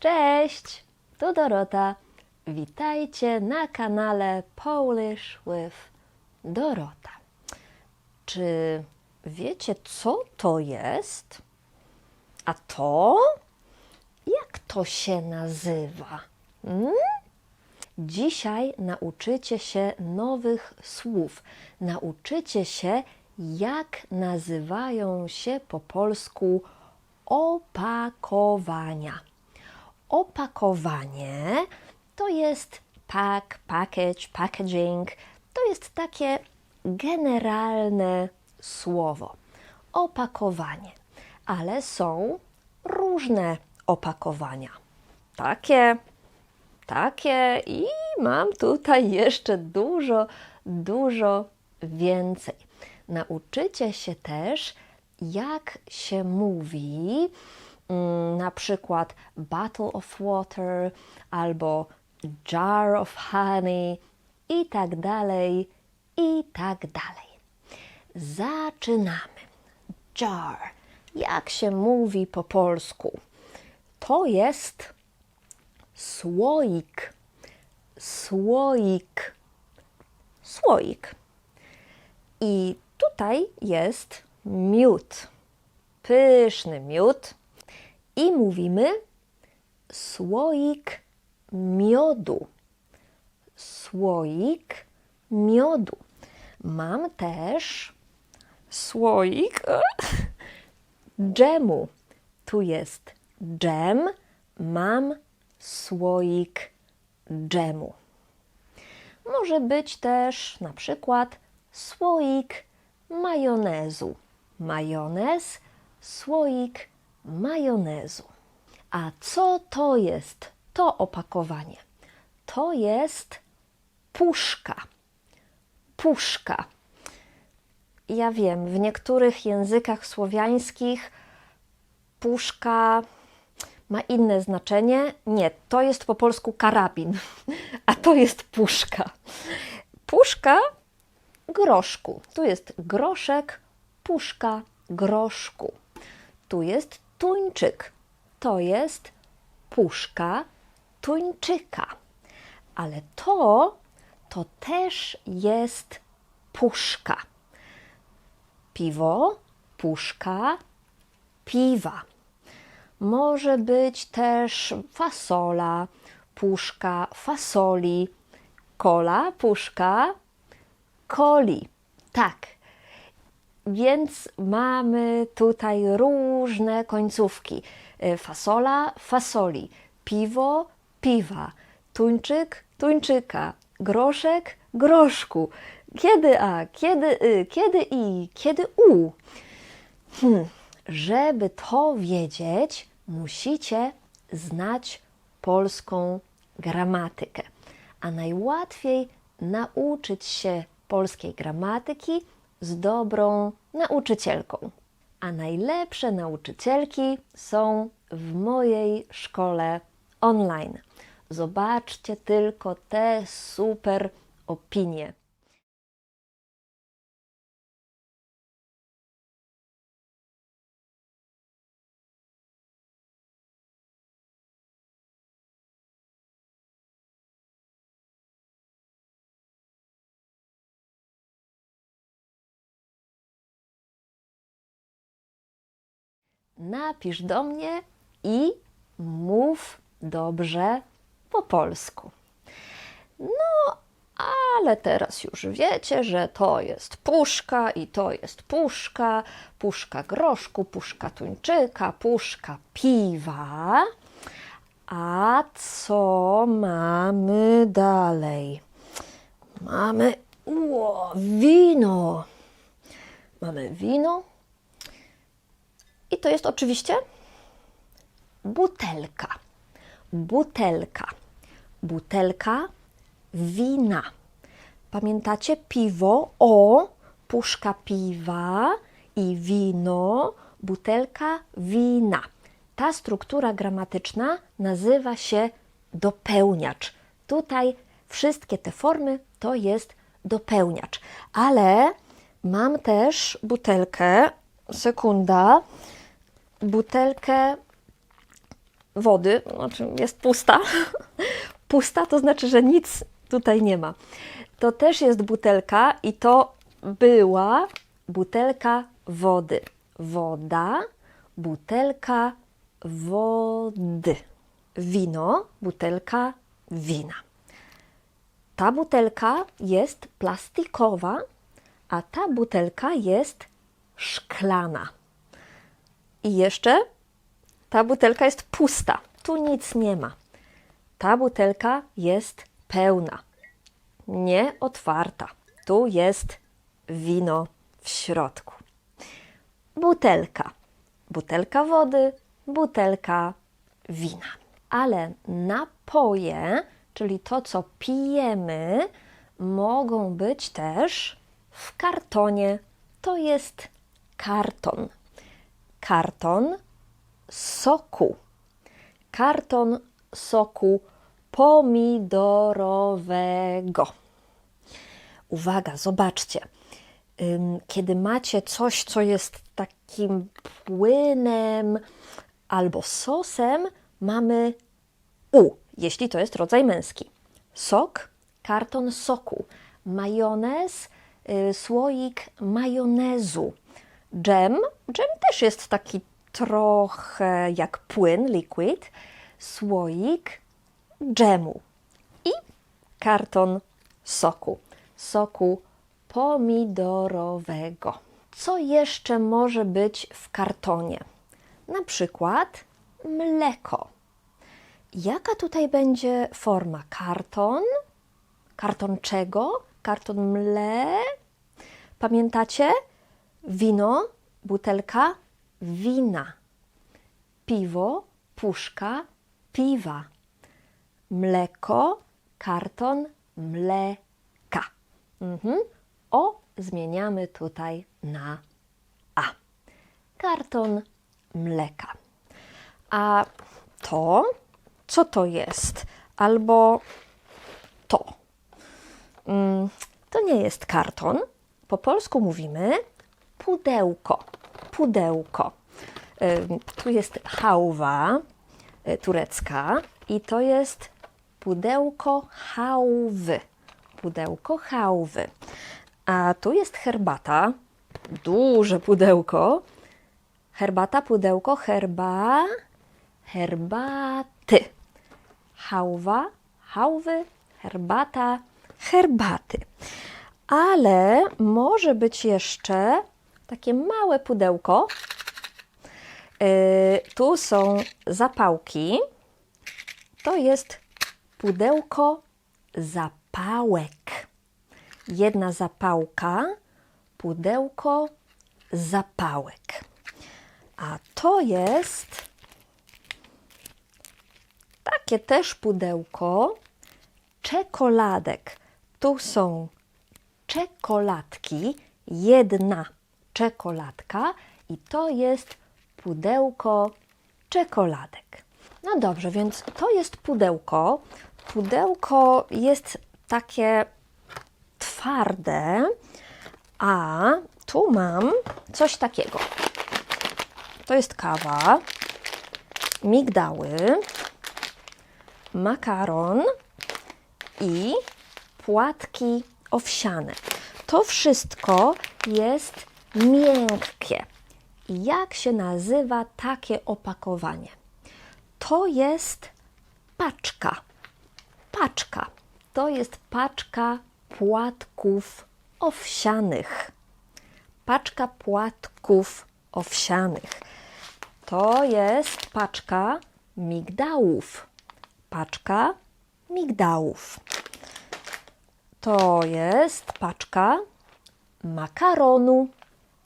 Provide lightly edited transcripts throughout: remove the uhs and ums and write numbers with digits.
Cześć, tu Dorota. Witajcie na kanale Polish with Dorota. Czy wiecie, co to jest? A to? Jak to się nazywa? Dzisiaj nauczycie się nowych słów. Nauczycie się, jak nazywają się po polsku opakowania. Opakowanie to jest pack, package, packaging. To jest takie generalne słowo. Opakowanie. Ale są różne opakowania. Takie i mam tutaj jeszcze dużo więcej. Nauczycie się też, jak się mówi na przykład bottle of water albo jar of honey i tak dalej, i tak dalej. Zaczynamy. Jar. Jak się mówi po polsku? To jest słoik. Słoik. Słoik. I tutaj jest miód. Pyszny miód. I mówimy słoik miodu. Słoik miodu. Mam też słoik dżemu. Tu jest dżem. Mam słoik dżemu. Może być też na przykład słoik majonezu. Majonez, słoik majonezu. A co to jest? To opakowanie. To jest puszka. Puszka. Ja wiem, w niektórych językach słowiańskich puszka ma inne znaczenie. Nie, to jest po polsku karabin, a to jest puszka. Puszka groszku. Tu jest groszek, puszka groszku. Tu jest tuńczyk. To jest puszka tuńczyka. Ale to też jest puszka. Piwo, puszka piwa. Może być też fasola, puszka fasoli, kola, puszka coli. Tak. Więc mamy tutaj różne końcówki. Fasola, fasoli, piwo, piwa, tuńczyk, tuńczyka, groszek, groszku. Kiedy a, kiedy kiedy i, kiedy u. Żeby to wiedzieć, musicie znać polską gramatykę. A najłatwiej nauczyć się polskiej gramatyki z dobrą nauczycielką. A najlepsze nauczycielki są w mojej szkole online. Zobaczcie tylko te super opinie. Napisz do mnie i mów dobrze po polsku. No, ale teraz już wiecie, że to jest puszka i to jest puszka, puszka groszku, puszka tuńczyka, puszka piwa. A co mamy dalej? Mamy wino. Mamy wino. I to jest oczywiście butelka. Butelka. Butelka wina. Pamiętacie? Piwo, puszka piwa i wino, butelka wina. Ta struktura gramatyczna nazywa się dopełniacz. Tutaj wszystkie te formy to jest dopełniacz. Ale mam też butelkę, sekunda, butelkę wody, znaczy jest pusta. Pusta to znaczy, że nic tutaj nie ma. To też jest butelka i to była butelka wody. Woda, butelka wody. Wino, butelka wina. Ta butelka jest plastikowa, a ta butelka jest szklana. I jeszcze ta butelka jest pusta. Tu nic nie ma. Ta butelka jest pełna, nie otwarta. Tu jest wino w środku. Butelka. Butelka wody, butelka wina. Ale napoje, czyli to, co pijemy, mogą być też w kartonie. To jest karton. Karton soku. Karton soku pomidorowego. Uwaga, zobaczcie. Kiedy macie coś, co jest takim płynem albo sosem, mamy U, jeśli to jest rodzaj męski. Sok, karton soku. Majonez, słoik majonezu. Dżem też jest taki trochę jak płyn, liquid. Słoik dżemu i karton soku. Soku pomidorowego. Co jeszcze może być w kartonie? Na przykład mleko. Jaka tutaj będzie forma? Karton? Karton czego? Karton Pamiętacie? Wino, butelka wina. Piwo, puszka piwa. Mleko, karton mleka. O zmieniamy tutaj na A. Karton mleka. A to, co to jest? Albo to. To nie jest karton. Po polsku mówimy pudełko. Pudełko. Tu jest hałwa turecka i to jest pudełko hałwy. Pudełko hałwy. A tu jest herbata, duże pudełko. Herbata, pudełko, herbaty. Hałwa, hałwy, herbata, herbaty. Ale może być jeszcze takie małe pudełko. Tu są zapałki. To jest pudełko zapałek. Jedna zapałka, pudełko zapałek. A to jest takie też pudełko czekoladek. Tu są czekoladki, jedna czekoladka i to jest pudełko czekoladek. No dobrze, więc to jest pudełko. Pudełko jest takie twarde, a tu mam coś takiego. To jest kawa, migdały, makaron i płatki owsiane. To wszystko jest miękkie. Jak się nazywa takie opakowanie? To jest paczka. Paczka. To jest paczka płatków owsianych. Paczka płatków owsianych. To jest paczka migdałów. Paczka migdałów. To jest paczka makaronu.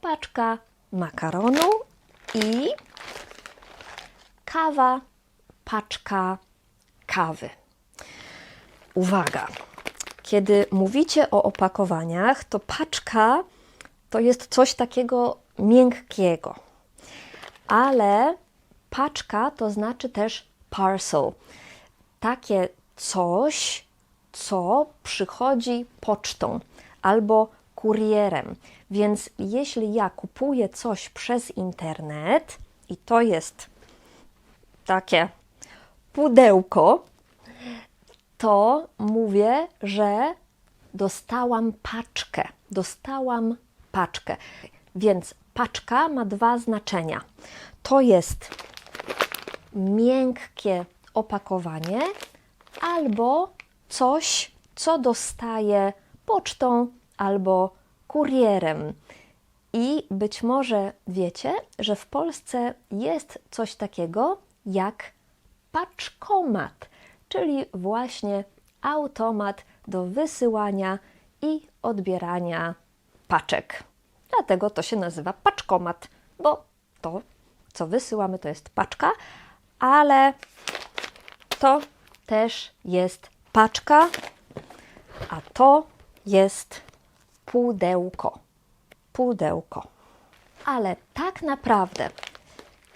Paczka makaronu i kawa, paczka kawy. Uwaga, kiedy mówicie o opakowaniach, to paczka to jest coś takiego miękkiego, ale paczka to znaczy też parcel. Takie coś, co przychodzi pocztą albo kurierem. Więc jeśli ja kupuję coś przez internet i to jest takie pudełko, to mówię, że dostałam paczkę. Dostałam paczkę. Więc paczka ma dwa znaczenia. To jest miękkie opakowanie albo coś, co dostaję pocztą albo kurierem. I być może wiecie, że w Polsce jest coś takiego jak paczkomat, czyli właśnie automat do wysyłania i odbierania paczek. Dlatego to się nazywa paczkomat, bo to, co wysyłamy, to jest paczka, ale to też jest paczka, a to jest pudełko. Pudełko. Ale tak naprawdę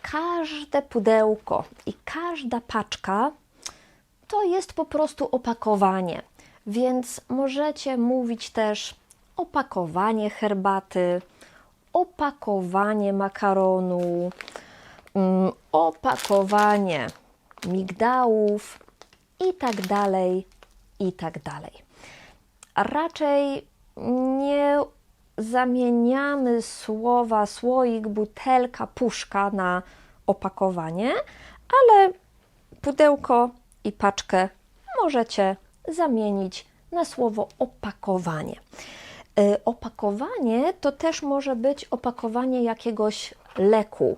każde pudełko i każda paczka to jest po prostu opakowanie, więc możecie mówić też opakowanie herbaty, opakowanie makaronu, opakowanie migdałów i tak dalej, i tak dalej. Raczej nie zamieniamy słowa słoik, butelka, puszka na opakowanie, ale pudełko i paczkę możecie zamienić na słowo opakowanie. Opakowanie to też może być opakowanie jakiegoś leku.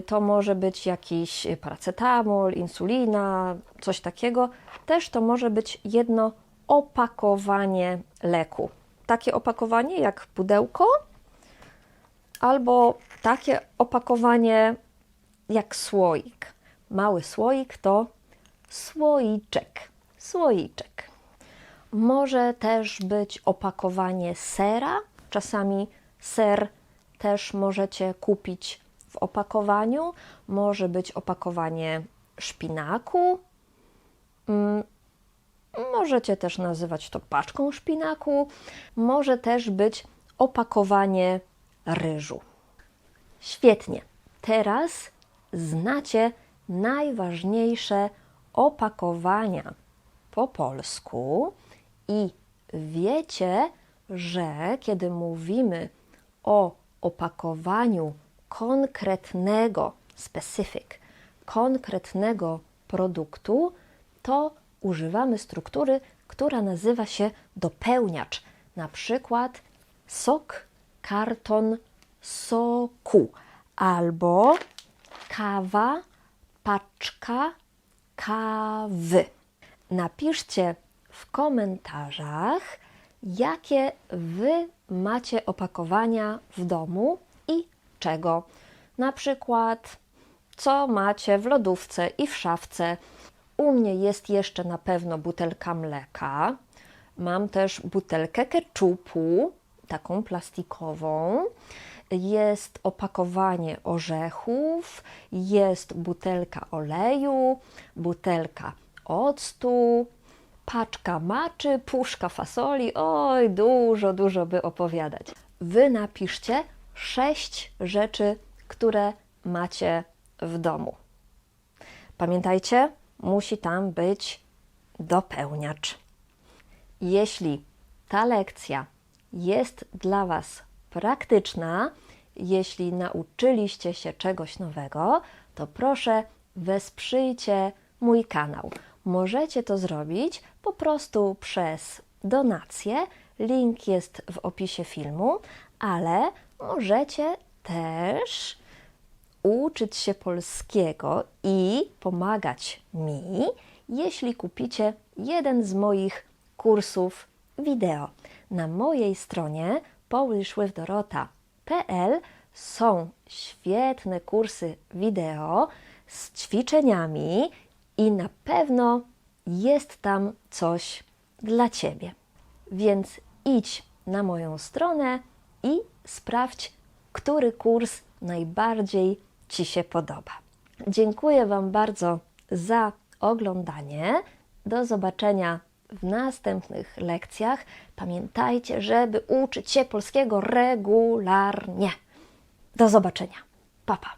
To może być jakiś paracetamol, insulina, coś takiego. Też to może być jedno opakowanie leku. Takie opakowanie jak pudełko, albo takie opakowanie jak słoik. Mały słoik to słoiczek. Słoiczek. Może też być opakowanie sera. Czasami ser też możecie kupić w opakowaniu. Może być opakowanie szpinaku. Możecie też nazywać to paczką szpinaku. Może też być opakowanie ryżu. Świetnie. Teraz znacie najważniejsze opakowania po polsku i wiecie, że kiedy mówimy o opakowaniu konkretnego, specific, konkretnego produktu, to używamy struktury, która nazywa się dopełniacz. Na przykład sok, karton soku albo kawa, paczka kawy. Napiszcie w komentarzach, jakie Wy macie opakowania w domu i czego. Na przykład, co macie w lodówce i w szafce. U mnie jest jeszcze na pewno butelka mleka. Mam też butelkę keczupu, taką plastikową. Jest opakowanie orzechów, jest butelka oleju, butelka octu, paczka maczy, puszka fasoli. Oj, dużo by opowiadać. Wy napiszcie 6 rzeczy, które macie w domu. Pamiętajcie, musi tam być dopełniacz. Jeśli ta lekcja jest dla Was praktyczna, jeśli nauczyliście się czegoś nowego, to proszę wesprzyjcie mój kanał. Możecie to zrobić po prostu przez donację. Link jest w opisie filmu, ale możecie też uczyć się polskiego i pomagać mi, jeśli kupicie jeden z moich kursów wideo. Na mojej stronie polishwithdorota.pl są świetne kursy wideo z ćwiczeniami i na pewno jest tam coś dla Ciebie. Więc idź na moją stronę i sprawdź, który kurs najbardziej Ci się podoba. Dziękuję Wam bardzo za oglądanie. Do zobaczenia w następnych lekcjach. Pamiętajcie, żeby uczyć się polskiego regularnie. Do zobaczenia. Pa, pa.